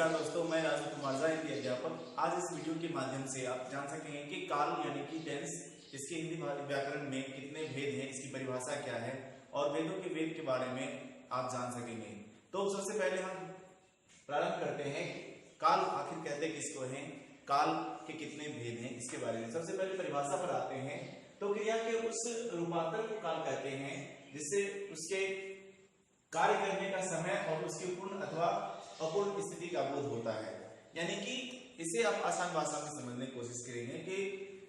नमस्कार दोस्तों, मैं राजू कुमार झा, हिंदी अध्यापक। आज इस वीडियो के माध्यम से आप जान सकेंगे कि काल यानी कि टेंस, इसके हिंदी व्याकरण में कितने भेद हैं, इसकी परिभाषा क्या है और वेदों के वेद के बारे में आप जान सकेंगे। तो सबसे पहले हम प्रारंभ करते हैं काल आखिर कहते किसको हैं, काल के कितने भेद हैं, इसके बारे में। सबसे पहले परिभाषा पर आते हैं तो क्रिया के उस रूपांतर को काल कहते हैं जिससे उसके कार्य करने का समय और उसकी पूर्ण अथवा अपूर्ण स्थिति का बोध होता है। यानी कि इसे आप आसान भाषा में समझने की कोशिश करेंगे कि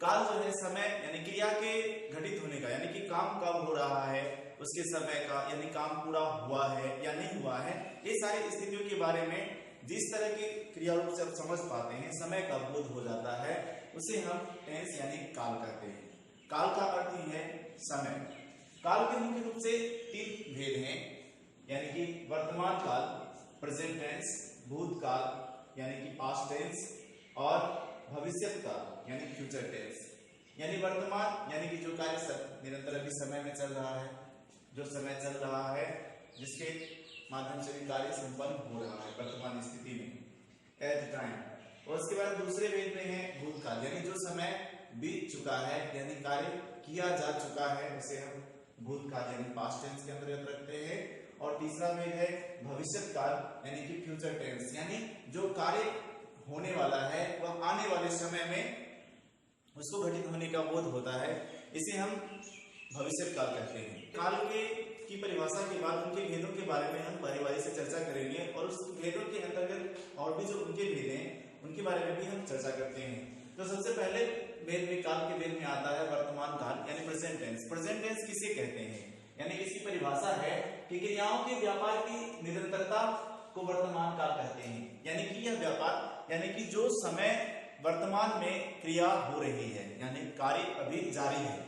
काल जो है समय यानी क्रिया के घटित होने का, यानी कि काम कब हो रहा है, उसके समय का, यानी काम पूरा हुआ है या नहीं हुआ है, ये सारी स्थितियों के बारे में जिस तरह की क्रिया रूप से आप समझ पाते हैं, समय का बोध हो जाता है, उसे हम टेंस यानी काल कहते हैं। काल का अर्थ ही है समय। काल के मुख्य रूप से तीन भेद हैं, यानी कि वर्तमान काल, प्रेजेंट टेंस, भूतकाल यानी कि पास्ट टेंस, और भविष्यत काल यानी फ्यूचर टेंस। यानी वर्तमान यानी कि जो कार्य निरंतर अभी समय में चल रहा है, जो समय चल रहा है जिसके माध्यम से भी कार्य संपन्न हो रहा है वर्तमान स्थिति में, एट टाइम। और उसके बाद दूसरे भेद में है भूतकाल, यानी जो समय बीत चुका है, यानी कार्य किया जा चुका है, उसे हम भूतकाल यानी पास्ट टेंस के अंतर्गत रखते हैं। और तीसरा भेद है भविष्यत काल यानी कि फ्यूचर टेंस, यानी जो कार्य होने वाला है वह आने वाले समय में उसको घटित होने का बोध होता है, इसे हम भविष्यत काल कहते हैं। काल की परिभाषा के बाद उनके भेदों के बारे में हम बारी-बारी से चर्चा करेंगे और उस भेदों के अंतर्गत और भी जो उनके भेद हैं उनके बारे में भी हम चर्चा करते हैं। तो सबसे पहले भेद में, काल के भेद में आता है वर्तमान काल यानी प्रेजेंट टेंस। प्रेजेंट टेंस किसे कहते हैं, यानी इसकी परिभाषा है कि क्रियाओं के व्यापार की निरंतरता को वर्तमान काल कहते हैं। यानी कि यह व्यापार यानी कि जो समय वर्तमान में क्रिया हो रही है, यानी कार्य अभी जारी है,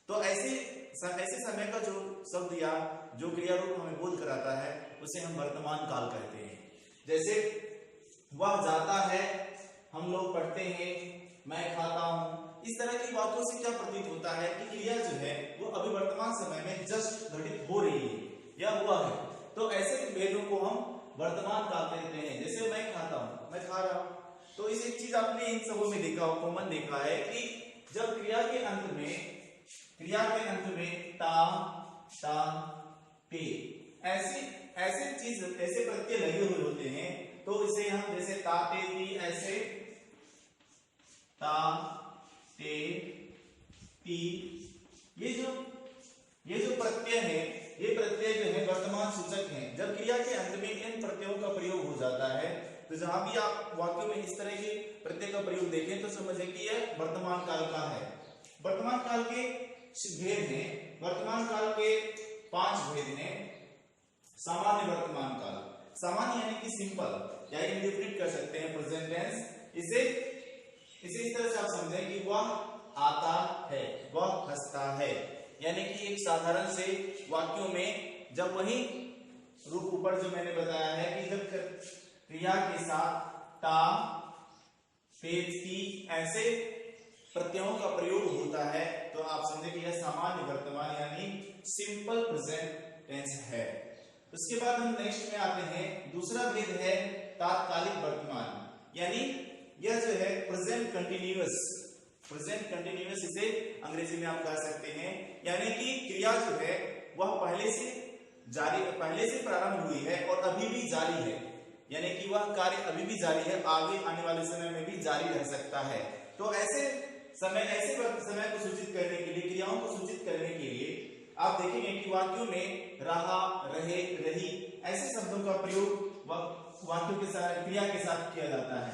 तो ऐसे समय का जो शब्द या जो क्रिया रूप हमें बोध कराता है उसे हम वर्तमान काल कहते हैं। जैसे वह जाता है, हम लोग पढ़ते हैं, मैं खाता हूं, इस तरह की बातों से क्या प्रतीत होता है कि क्रिया जो है वो अभी वर्तमान समय में जस्ट घटित हो रही है या हुआ है। तो ऐसे भेदों को हम वर्तमान काल कहते हैं। जैसे मैं खाता हूं, मैं खा रहा हूं, तो इस एक चीज आपने इन सबों में देखा, कॉमन देखा है कि जब क्रिया के अंत में ता, ता, पे ऐसे प्रत्यय लगे हुए होते हैं, तो इसे हम जैसे ता, ते, ती, ऐसे ता, ते, ती, ये जो प्रत्यय है, ये प्रत्यय जो है वर्तमान सूचक हैं। जब क्रिया के अंत में इन प्रत्ययों का प्रयोग हो जाता है, तो जहां भी आप वाक्यों में इस तरह के प्रत्यय का प्रयोग देखें तो समझें कि यह वर्तमान काल का है। वर्तमान काल के भेद हैं, वर्तमान काल के 5 भेद हैं। सामान्य वर्तमान काल, सामान्य यानी कि सिंपल, या इंडेफिनिट कर सकते हैं प्रेजेंट टेंस। इसे इस तरह से आप समझें कि वह आता है, वह हंसता है, यानी कि एक साधारण से वाक्यों में जब वही रूप ऊपर जो मैंने बताया है कि जब क्रिया के साथ ता, पे, ती ऐसे प्रत्ययों का प्रयोग होता है, तो आप समझे कि यह सामान्य वर्तमान यानी सिंपल प्रेजेंट टेंस है। उसके बाद हम नेक्स्ट में आते हैं, दूसरा भेद है तात्कालिक वर्तमान, यानी यह जो है प्रेजेंट कंटिन्यूअस, इसे अंग्रेजी में आप कह सकते हैं। यानी कि क्रिया जो है वह पहले से प्रारंभ हुई है और अभी भी जारी है, यानी कि वह कार्य अभी भी जारी है, आगे आने वाले समय में भी जारी रह सकता है। तो ऐसे समय को सूचित करने के लिए, क्रियाओं को सूचित करने के लिए आप देखेंगे कि वाक्यों में रहा, रहे, रही ऐसे शब्दों का प्रयोग वाक्यों के साथ, क्रिया के साथ किया जाता है।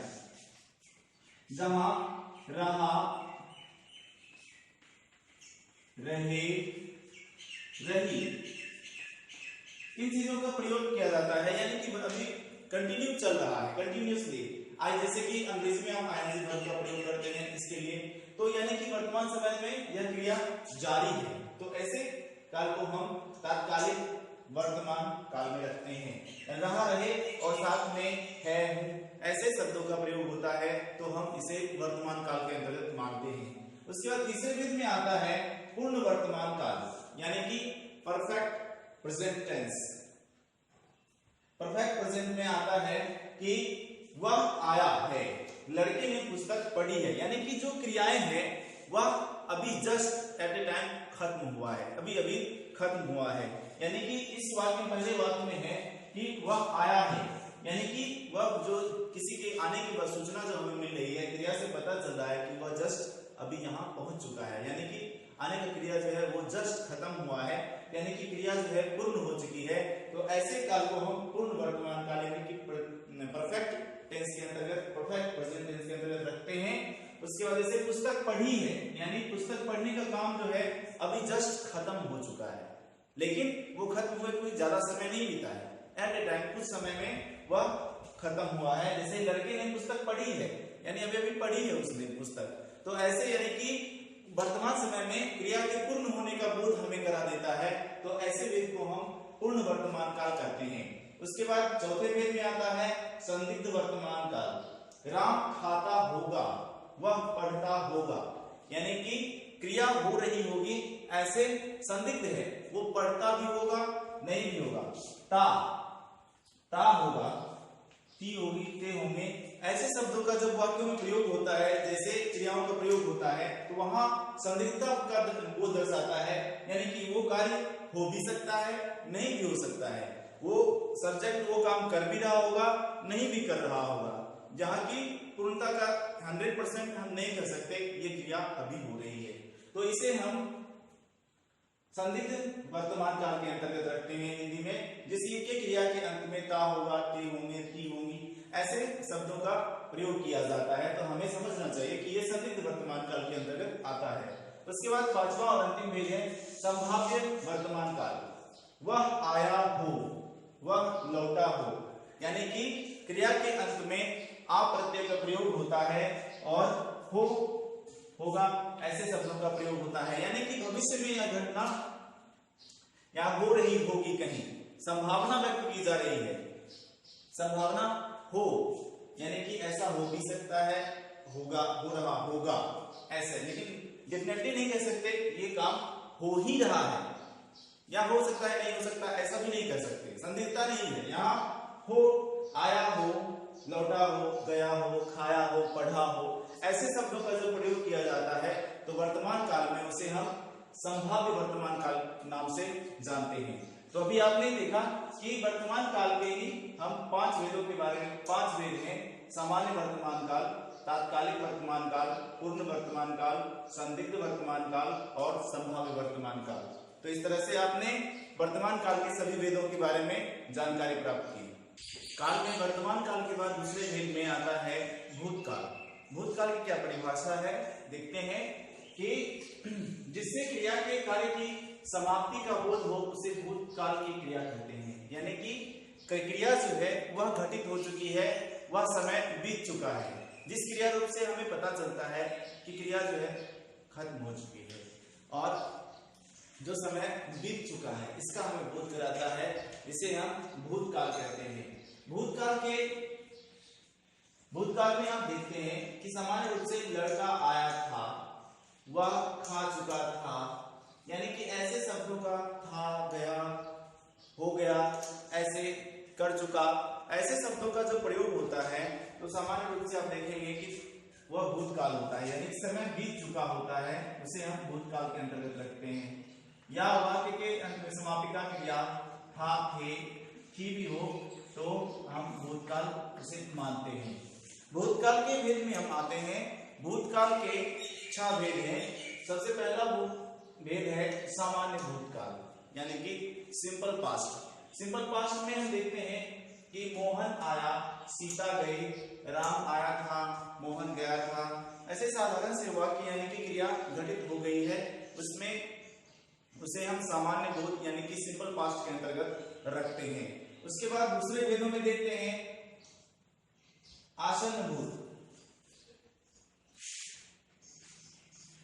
जहां रहा, रहे, रही इन चीजों का प्रयोग किया जाता है, यानी कि अभी कंटिन्यू चल रहा है, कंटिन्यूअसली। आज जैसे कि अंग्रेजी में हम आईएनजी वर्ब का प्रयोग करते हैं इसके लिए, तो यानी कि वर्तमान समय में यह क्रिया जारी है, तो ऐसे काल को हम तात्कालिक वर्तमान काल में रखते हैं। रहा, रहे और साथ में है, ऐसे शब्दों का प्रयोग होता है, तो हम इसे वर्तमान काल के अंतर्गत मानते हैं। उसके बाद तीसरे भेद में आता है पूर्ण वर्तमान काल, यानी कि perfect present tense. Perfect present में आता है कि वह आया है, लड़के ने पुस्तक पढ़ी है, यानी कि जो क्रियाएं हैं वह अभी जस्ट एट ए टाइम खत्म हुआ है, अभी अभी खत्म हुआ है। यानी कि इस वाक्य में, पहले वाक्य में है कि वह आया है, यानी कि वह जो किसी के आने की बाद सूचना जो हमें मिल रही है, क्रिया से पता चल रहा है कि वह जस्ट अभी यहाँ पहुंच चुका है, यानी कि आने की क्रिया जो है वो जस्ट खत्म हुआ है, यानी कि क्रिया जो है पूर्ण हो चुकी है। तो ऐसे काल को हम पूर्ण वर्तमान काल यानी कि परफेक्ट टेंस के अंतर्गत, परफेक्ट प्रेजेंट टेंस के अंतर्गत रखते हैं। उसके वजह से पुस्तक पढ़ी है, यानी पुस्तक पढ़ने का काम जो है अभी जस्ट खत्म हो चुका है, लेकिन वो खत्म हुए कोई ज्यादा समय नहीं बीता है, एट ए टाइम कुछ समय में वह खत्म हुआ है। जैसे लड़के ने पुस्तक पढ़ी है, यानी अभी अभी पढ़ी है उसने पुस्तक, तो ऐसे यानी कि वर्तमान समय में क्रिया के पूर्ण होने का बोध हमें करा देता है, तो ऐसे वेद को हम पूर्ण वर्तमान काल कहते हैं। उसके बाद चौथे वेद में आता है संदिग्ध वर्तमान काल। राम खाता होगा, वह पढ़ता होगा, यानी कि क्रिया हो रही होगी, ऐसे संदिग्ध है, वो पढ़ता भी होगा नहीं भी होगा। ता होगा, ती होगी, ते होंगे, ऐसे शब्दों का जब वाक्यों में प्रयोग होता है, जैसे क्रियाओं का प्रयोग होता है, तो वहां संदिग्धता का वो दर्शाता है, यानी कि वो कार्य हो भी सकता है नहीं भी हो सकता है, वो सब्जेक्ट वो काम कर भी रहा होगा नहीं भी कर रहा होगा, जहां की पूर्णता का 100% हम नहीं कह सकते ये क्रिया अभी हो रही है, तो इसे हम संदिग्ध वर्तमान काल के अंतर्गत रखते हैं हिंदी में। जिस के क्रिया के अंत में ता होगा, ते होंगे, ती होंगी, ऐसे शब्दों का प्रयोग किया जाता है, तो हमें समझना चाहिए कि ये संदिग्ध वर्तमान काल के अंतर्गत आता है। उसके बाद पांचवा और अंतिम भेद है संभाव्य वर्तमान काल। वह आया हो, वह लौटा हो, यानी कि क्रिया के अंत में आ प्रत्यय का प्रयोग होता है और हो, होगा, ऐसे शब्दों का प्रयोग होता है, यानी कि भविष्य में यह घटना या हो रही होगी, कहीं संभावना व्यक्त की जा रही है। संभावना हो, यानी कि ऐसा हो भी सकता है, होगा, हो रहा होगा ऐसे, लेकिन डेफिनेटली नहीं कह सकते ये काम हो ही रहा है, या हो सकता है नहीं हो सकता, ऐसा भी नहीं कह सकते, संदिग्धता नहीं है। यहाँ हो, आया हो, लौटा हो, गया हो, खाया हो, पढ़ा हो, ऐसे शब्दों का जो प्रयोग किया जाता है, तो वर्तमान काल में उसे हम संभाव्य वर्तमान काल नाम से जानते हैं। तो अभी आपने देखा कि वर्तमान काल के ही हम 5 वेदों के बारे में, 5 वेद हैं, सामान्य वर्तमान काल, तात्कालिक वर्तमान काल, पूर्ण वर्तमान काल, संदिग्ध वर्तमान काल और संभाव्य वर्तमान काल। तो इस तरह से आपने वर्तमान काल के सभी वेदों के बारे में जानकारी प्राप्त की। काल में वर्तमान काल के बाद दूसरे वेद में आता है भूतकाल। भूतकाल की क्या परिभाषा है देखते हैं कि जिससे क्रिया के कार्य की समाप्ति का बोध हो उसे भूतकाल की क्रिया कहते हैं, यानी कि क्रिया जो है वह घटित हो चुकी है, वह समय बीत चुका है, जिस क्रिया रूप से हमें पता चलता है कि क्रिया जो है खत्म हो चुकी है और जो समय बीत चुका है इसका हमें बोध कराता है, इसे हम भूतकाल कहते हैं। भूतकाल में आप देखते हैं कि सामान्य रूप से लड़का आया था, वह खा चुका था, यानी कि ऐसे शब्दों का था, गया, हो गया, ऐसे कर चुका, ऐसे शब्दों का जो प्रयोग होता है, तो सामान्य रूप से आप देखेंगे कि वह भूतकाल होता है, यानी समय बीत चुका होता है, उसे हम भूतकाल के अंतर्गत रखते हैं। या वाक्य के समापिका क्रिया था, थे, थी भी हो तो हम भूतकाल उसे मानते हैं। भूतकाल के भेद में हम आते हैं। भूतकाल के 6 भेद हैं। सबसे पहला भेद है सामान्य भूतकाल, यानी कि सिंपल पास्ट। सिंपल पास्ट में हम देखते हैं कि मोहन आया, सीता गई, राम आया था, मोहन गया था, ऐसे साधारण से वाक्य यानी कि क्रिया घटित हो गई है, उसमें उसे हम सामान्य भूत यानी कि सिंपल पास्ट के अंतर्गत रखते हैं। उसके बाद दूसरे वेदों में देखते हैं आसन्न भूत।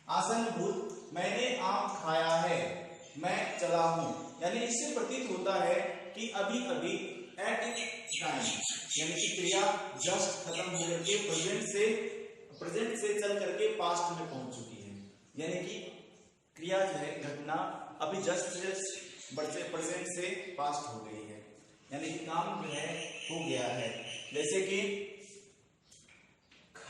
आसन्न भूत, मैंने आम खाया है, मैं चला हूं, यानी इससे प्रतीत होता है कि अभी अभी एट टाइम, यानी कि क्रिया जस्ट खत्म हो करके प्रेजेंट से चल करके पास्ट में पहुंच चुकी है, यानी कि क्रिया जो है घटना अभी जस्ट प्रेजेंट से पास्ट हो गई है, यानी कि काम जो है हो गया है। जैसे कि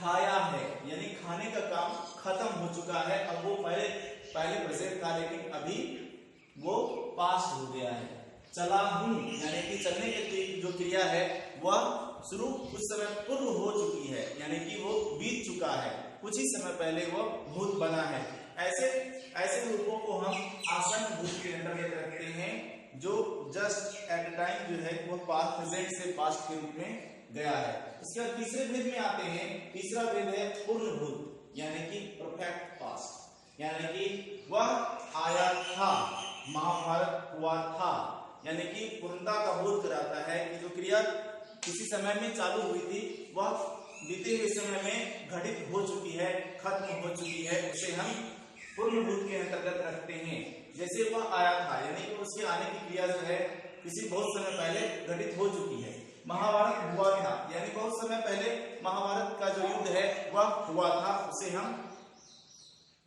खाया है, यानी खाने का काम खत्म हो चुका है। अब वो पहले प्रेजेंट था लेकिन अभी वो पास्ट हो गया है। चला हूं यानी कि चलने की जो क्रिया है वह शुरू कुछ समय पूर्व हो चुकी है, यानी कि वो बीत चुका है, कुछ ही समय पहले वो भूत बना है। ऐसे रूपों को हम आसन्न भूत के अंतर्गत रखते हैं, जो जस्ट एट टाइम जो है वो पास्ट प्रेजेंट से पास्ट के रूप में गया है। इसके बाद तीसरे भेद में आते हैं। तीसरा भेद है पूर्ण भूत, यानी कि परफेक्ट पास्ट, यानी कि वह आया था, महाभारत हुआ था, यानी कि पूर्णता का बोध कराता है कि जो क्रिया किसी समय में चालू हुई थी वह बीते हुए समय में घटित हो चुकी है, खत्म हो चुकी है, उसे हम पूर्ण भूत के अंतर्गत रखते हैं। जैसे वह आया था, यानी कि उसके आने की क्रिया जो है किसी बहुत समय पहले घटित हो चुकी है। महाभारत हुआ था, यानी बहुत समय पहले महाभारत का जो युद्ध है वह हुआ था, उसे हम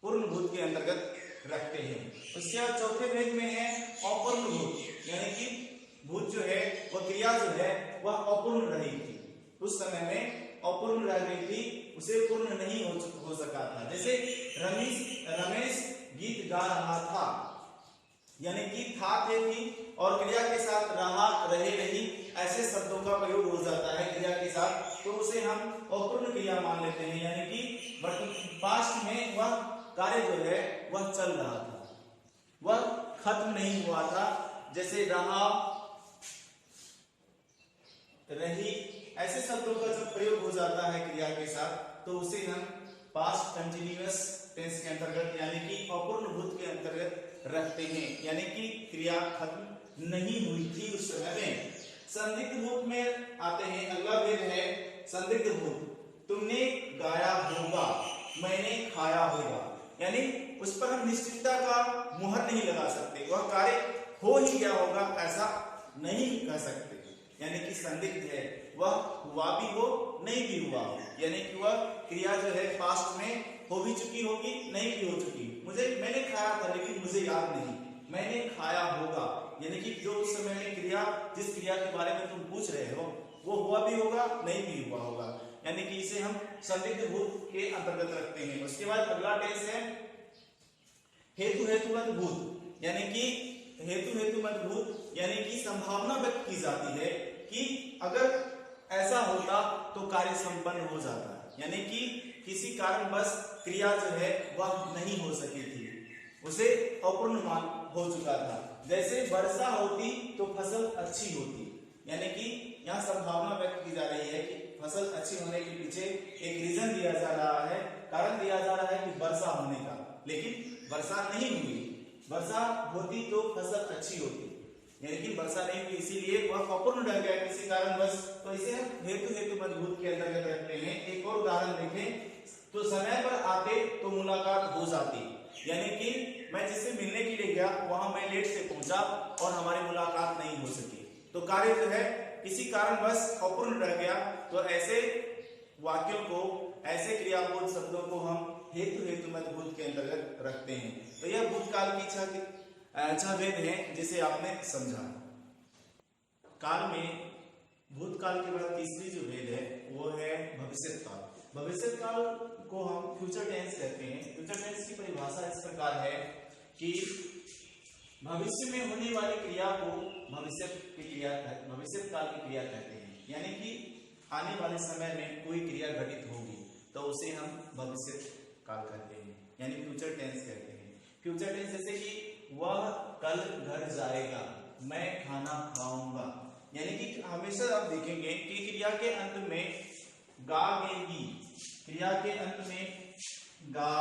पूर्ण भूत के अंतर्गत रखते हैं। उसके बाद चौथे भेद में है अपूर्ण भूत, यानी कि भूत जो है वह क्रिया जो है वह अपूर्ण रही थी, उस समय में अपूर्ण रह गई थी, उसे पूर्ण नहीं हो सका था। जैसे रमेश गीत गा रहा था, यानी कि था थे थी और क्रिया के साथ रहा, रहे, रही, ऐसे शब्दों का प्रयोग हो जाता है क्रिया के साथ, तो उसे हम अपूर्ण क्रिया मान लेते हैं, यानी कि पास्ट में वह कार्य जो है वह चल रहा था, वह खत्म नहीं हुआ था। जैसे रहा, रही, ऐसे शब्दों का जब प्रयोग हो जाता है क्रिया के साथ, तो उसे हम पास्ट कंटिन्यूअस टेंस के अंतर्गत, यानी कि अपूर्ण भूत के अंतर्गत रखते हैं, यानी कि क्रिया खत्म नहीं हुई थी उस समय में। संदिग्ध भूत में आते हैं। अगला भेद है संदिग्ध भूत। तुमने गाया होगा, मैंने खाया होगा, यानी उस पर हम निश्चितता का मुहर नहीं लगा सकते, वह कार्य हो ही गया होगा ऐसा नहीं कह सकते, यानी कि संदिग्ध है, वह हुआ भी हो नहीं भी हुआ हो, यानी कि वह क्रिया जो है पास्ट में हो भी चुकी होगी, नहीं भी हो चुकी। मैंने खाया था लेकिन मुझे याद नहीं, मैंने खाया होगा, यानी कि जो उस समय में क्रिया, जिस क्रिया के बारे में तुम पूछ रहे हो वो हुआ भी होगा नहीं भी हुआ होगा, यानी कि इसे हम संदिग्ध भूत के अंतर्गत रखते हैं। उसके बाद अगला टेंस है हेतु हेतुमत भूत, यानी कि हेतु हेतुमत भूत, यानी कि संभावना व्यक्त की जाती है कि अगर ऐसा होता तो कार्य संपन्न हो जाता, यानी कि किसी कारणवश क्रिया जो है वह नहीं हो सकी थी, उसे अपूर्ण हो चुका था। जैसे वर्षा होती तो फसल अच्छी होती, यानी कि यहाँ संभावना व्यक्त की जा रही है कि फसल अच्छी होने के पीछे एक रीजन दिया जा रहा है, कारण दिया जा रहा है कि वर्षा होने का, लेकिन वर्षा नहीं हुई। वर्षा होती तो फसल अच्छी होती, यानी कि वर्षा नहीं हुई इसीलिए वह अपूर्ण रह गया किसी कारणवश, तो इसे हम हेतु हेतुमत भूत के अंतर्गत रखते हैं। एक और उदाहरण देखें तो समय पर आते तो मुलाकात हो जाती, यानी कि मैं जिससे मिलने के लिए गया वहां मैं लेट से पहुंचा और हमारी मुलाकात नहीं हो सकी, तो कार्य जो है किसी कारणवश अपूर्ण रह गया। तो ऐसे वाक्यों को, ऐसे क्रियापद शब्दों को हम हेतु हेतुमत भूत के अंतर्गत रखते हैं। तो यह भूतकाल की छह भेद है जिसे आपने समझा। काल में भूतकाल के बाद तीसरी जो भेद है वो है भविष्यत काल। भविष्यत काल को हम फ्यूचर टेंस कहते हैं। फ्यूचर टेंस की परिभाषा इस प्रकार है कि भविष्य में होने वाली क्रिया को भविष्यत काल की क्रिया कहते हैं, यानी कि आने वाले समय में कोई क्रिया घटित होगी तो उसे हम भविष्यत काल कहते हैं, यानी फ्यूचर टेंस कहते हैं। फ्यूचर टेंस जैसे कि वह कल घर जाएगा, मैं खाना खाऊंगा, यानी कि हमेशा आप देखेंगे कि क्रिया के अंत में गा गेगी, क्रिया के अंत में गा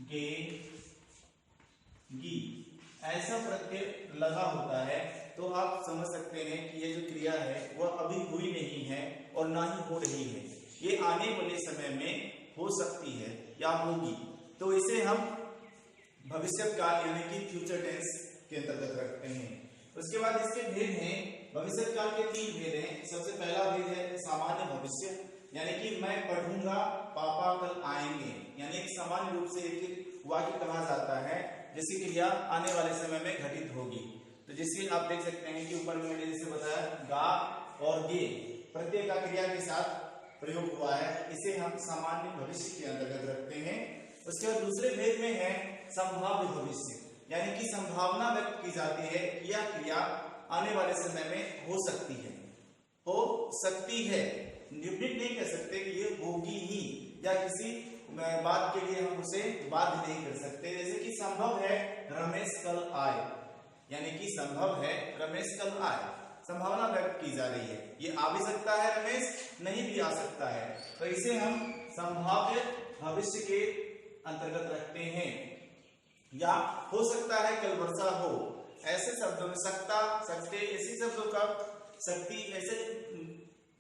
गे गी ऐसा प्रत्यय लगा होता है, तो आप समझ सकते हैं कि ये जो क्रिया है वह अभी हुई नहीं है और ना ही हो रही है, ये आने वाले समय में हो सकती है या होगी, तो इसे हम भविष्यत काल यानी कि फ्यूचर टेंस के अंतर्गत रखते हैं। उसके बाद इसके भेद हैं। भविष्यत काल के 3 भेद हैं। सबसे पहला भेद है सामान्य भविष्य, यानी कि मैं पढ़ूंगा, पापा कल आएंगे, यानी कि सामान्य रूप से एक वाक्य कहा जाता है जिसकी क्रिया आने वाले समय में घटित होगी। तो जिससे आप देख सकते हैं कि ऊपर में मैंने जैसे बताया गा और गे प्रत्यय का क्रिया के साथ प्रयोग हुआ है, इसे हम सामान्य भविष्य के अंतर्गत रखते हैं। उसके बाद दूसरे भेद में है संभाव्य भविष्य, यानी कि संभावना व्यक्त की जाती है कि यह क्रिया आने वाले समय में हो सकती है, हो सकती है, डेफिनेट नहीं कह सकते कि ये होगी ही, या किसी बात के लिए हम उसे बाध्य नहीं कर सकते। जैसे कि संभव है रमेश कल आए, यानी कि संभव है रमेश कल आए, संभावना व्यक्त की जा रही है, ये आ भी सकता है रमेश, नहीं भी आ सकता है, तो इसे हम संभाव्य भविष्य के अंतर्गत रखते हैं। या हो सकता है कल वर्षा हो, ऐसे शब्दों में सकता, सकते, ऐसे शब्दों का शक्ति, ऐसे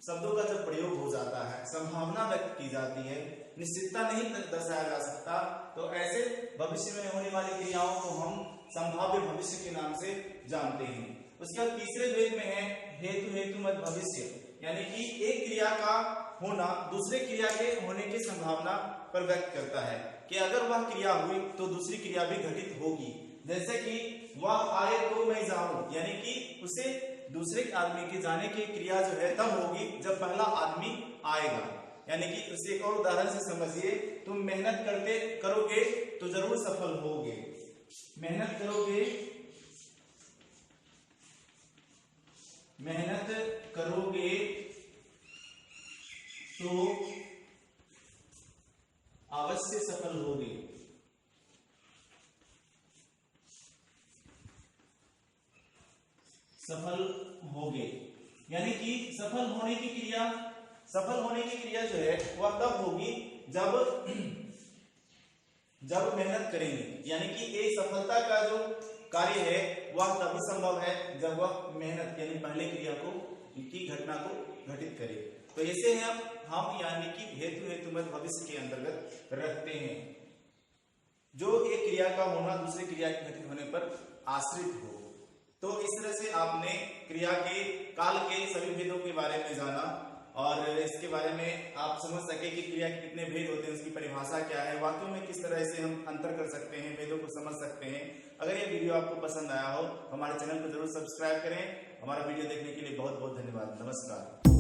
शब्दों का जब प्रयोग हो जाता है, संभावना व्यक्त की जाती है, निश्चितता नहीं दर्शाया जा सकता, तो ऐसे भविष्य में होने वाली क्रियाओं को हम संभाव्य भविष्य के नाम से जानते हैं। उसके बाद तीसरे भेद में है हेतु हेतुमत भविष्य, यानी कि एक क्रिया का होना दूसरे क्रिया के होने की संभावना पर व्यक्त करता है कि अगर वह क्रिया हुई तो दूसरी क्रिया भी घटित होगी। जैसे कि वह आए तो मैं जाऊं, यानी कि उसे दूसरे आदमी के जाने की क्रिया जो है तब होगी जब पहला आदमी आएगा। यानी कि उसे एक और उदाहरण से समझिए, तुम मेहनत करते करोगे तो जरूर सफल होगे, मेहनत करोगे, मेहनत करोगे तो अवश्य सफल होगे। सफल होगे, यानी कि सफल होने की क्रिया, सफल होने की क्रिया जो है वह तब होगी जब मेहनत करेंगे, यानी कि एक सफलता का जो कार्य है वह तभी संभव है जब वह मेहनत यानी पहले क्रिया को की घटना को घटित करे। तो ऐसे हम यानी कि हेतु हेतुमत भविष्य के अंतर्गत रखते हैं, जो एक क्रिया का होना दूसरे क्रिया के घटित होने पर आश्रित हो। तो इस तरह से आपने क्रिया के काल के सभी भेदों के बारे में जाना, और इसके बारे में आप समझ सके कि क्रिया के कितने भेद होते हैं, उसकी परिभाषा क्या है, वाक्यों में किस तरह से हम अंतर कर सकते हैं, भेदों को समझ सकते हैं। अगर ये वीडियो आपको पसंद आया हो हमारे चैनल को जरूर सब्सक्राइब करें। हमारा वीडियो देखने के लिए बहुत बहुत धन्यवाद। नमस्कार।